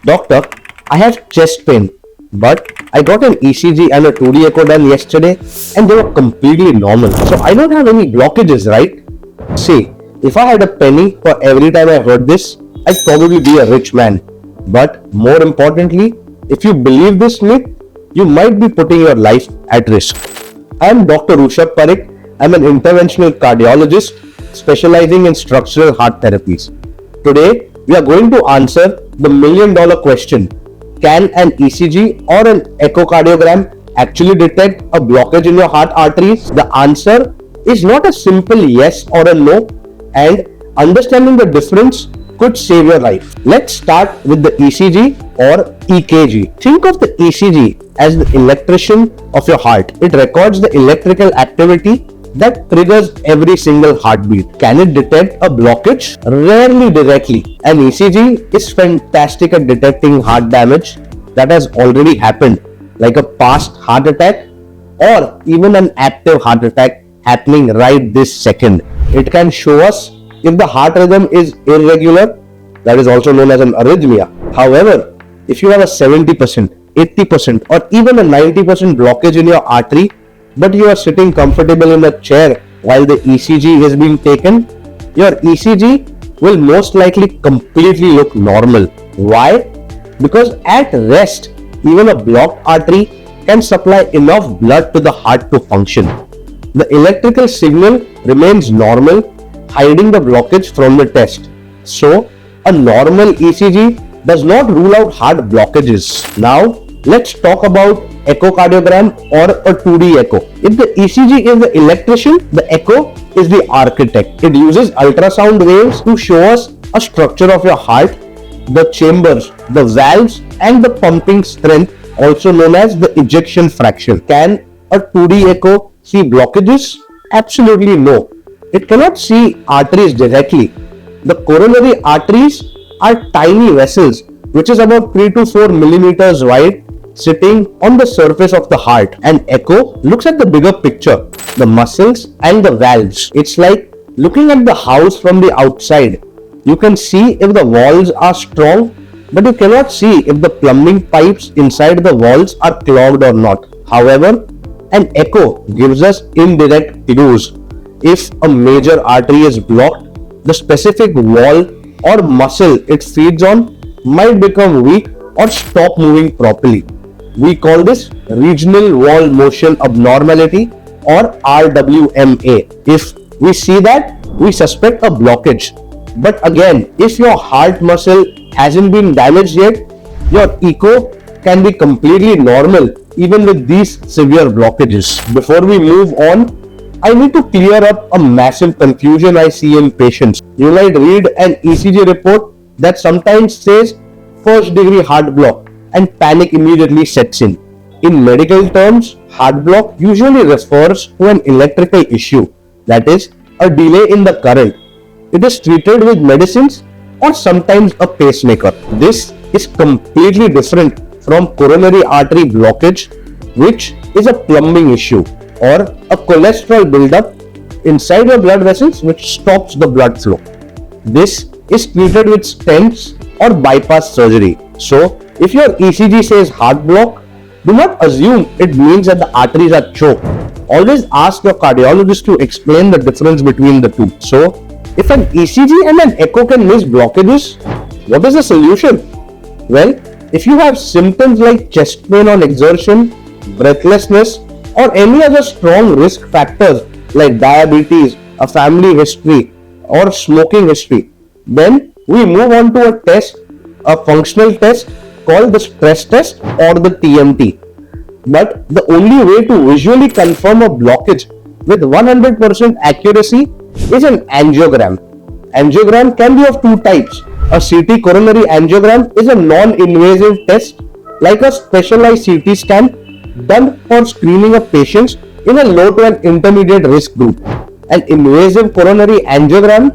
Doctor, I have chest pain, but I got an ECG and a 2D echo done yesterday and they were completely normal. So I don't have any blockages, right? See, if I had a penny for every time I heard this, I'd probably be a rich man. But more importantly, if you believe this myth, you might be putting your life at risk. I am Dr. Rushabh Parikh. I am an interventional cardiologist specializing in structural heart therapies. Today, we are going to answer the million-dollar question: can an ECG or an echocardiogram actually detect a blockage in your heart arteries? The answer is not a simple yes or a no, and understanding the difference could save your life. Let's start with the ECG or EKG. Think of the ECG as the electrician of your heart. It records the electrical activity that triggers every single heartbeat. Can it detect a blockage? Rarely directly. An ECG is fantastic at detecting heart damage that has already happened, like a past heart attack or even an active heart attack happening right this second. It can show us if the heart rhythm is irregular, that is also known as an arrhythmia. However, if you have a 70%, 80% or even a 90% blockage in your artery, but you are sitting comfortable in a chair while the ECG is being taken, your ECG will most likely completely look normal. Why? Because at rest, even a blocked artery can supply enough blood to the heart to function. The electrical signal remains normal, hiding the blockage from the test. So, a normal ECG does not rule out heart blockages. Now, let's talk about echocardiogram or a 2D echo. If the ECG is the electrician, the echo is the architect. It uses ultrasound waves to show us a structure of your heart, the chambers, the valves and the pumping strength, also known as the ejection fraction. Can a 2D echo see blockages? Absolutely no. It cannot see arteries directly. The coronary arteries are tiny vessels which is about 3 to 4 millimeters wide, sitting on the surface of the heart. An echo looks at the bigger picture, the muscles and the valves. It's like looking at the house from the outside. You can see if the walls are strong, but you cannot see if the plumbing pipes inside the walls are clogged or not. However, an echo gives us indirect clues. If a major artery is blocked, the specific wall or muscle it feeds on might become weak or stop moving properly. We call this regional wall motion abnormality or RWMA. If we see that, we suspect a blockage. But again, if your heart muscle hasn't been damaged yet, your echo can be completely normal even with these severe blockages. Before we move on, I need to clear up a massive confusion I see in patients. You might read an ECG report that sometimes says first degree heart block and panic immediately sets in. In medical terms, heart block usually refers to an electrical issue, that is, a delay in the current. It is treated with medicines or sometimes a pacemaker. This is completely different from coronary artery blockage, which is a plumbing issue or a cholesterol buildup inside your blood vessels which stops the blood flow. This is treated with stents or bypass surgery. So, if your ECG says heart block, do not assume it means that the arteries are choked. Always ask your cardiologist to explain the difference between the two. So, if an ECG and an echo can miss blockages, what is the solution? Well, if you have symptoms like chest pain on exertion, breathlessness, or any other strong risk factors like diabetes, a family history, or smoking history, then we move on to a test, a functional test called the stress test or the TMT. But the only way to visually confirm a blockage with 100% accuracy is an angiogram. Angiogram can be of two types. A CT coronary angiogram is a non-invasive test like a specialized CT scan done for screening of patients in a low to an intermediate risk group. An invasive coronary angiogram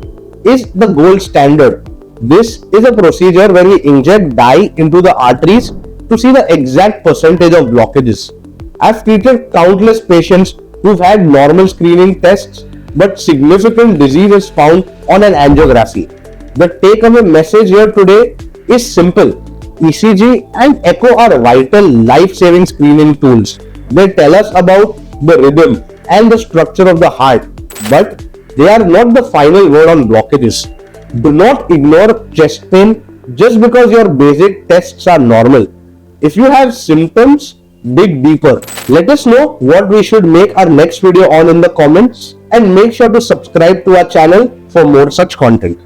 is the gold standard. This is a procedure where we inject dye into the arteries to see the exact percentage of blockages. I've treated countless patients who've had normal screening tests but significant disease is found on an angiography. The takeaway message here today is simple. ECG and echo are vital life-saving screening tools. They tell us about the rhythm and the structure of the heart, but they are not the final word on blockages. Do not ignore chest pain just because your basic tests are normal. If you have symptoms, dig deeper. Let us know what we should make our next video on in the comments, and make sure to subscribe to our channel for more such content.